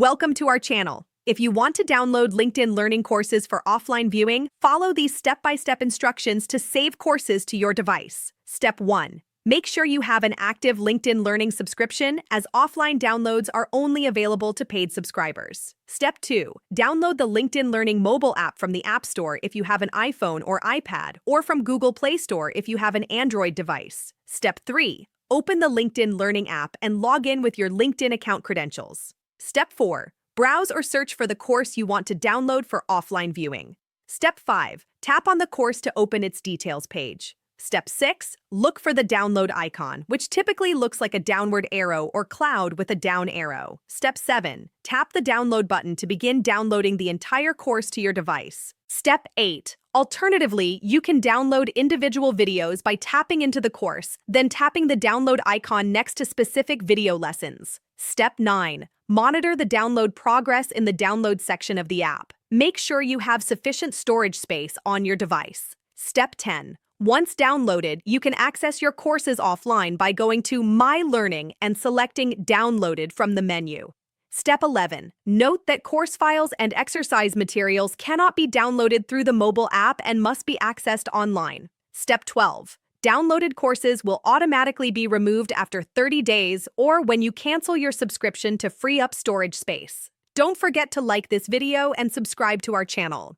Welcome to our channel. If you want to download LinkedIn Learning courses for offline viewing, follow these step-by-step instructions to save courses to your device. Step 1. Make sure you have an active LinkedIn Learning subscription, as offline downloads are only available to paid subscribers. Step 2. Download the LinkedIn Learning mobile app from the App Store if you have an iPhone or iPad, or from Google Play Store if you have an Android device. Step 3. Open the LinkedIn Learning app and log in with your LinkedIn account credentials. Step 4. Browse or search for the course you want to download for offline viewing. Step 5. Tap on the course to open its details page. Step 6. Look for the download icon, which typically looks like a downward arrow or cloud with a down arrow. Step 7. Tap the download button to begin downloading the entire course to your device. Step 8. Alternatively, you can download individual videos by tapping into the course, then tapping the download icon next to specific video lessons. Step 9. Monitor the download progress in the download section of the app. Make sure you have sufficient storage space on your device. Step 10. Once downloaded, you can access your courses offline by going to My Learning and selecting Downloaded from the menu. Step 11. Note that course files and exercise materials cannot be downloaded through the mobile app and must be accessed online. Step 12. Downloaded courses will automatically be removed after 30 days or when you cancel your subscription to free up storage space. Don't forget to like this video and subscribe to our channel.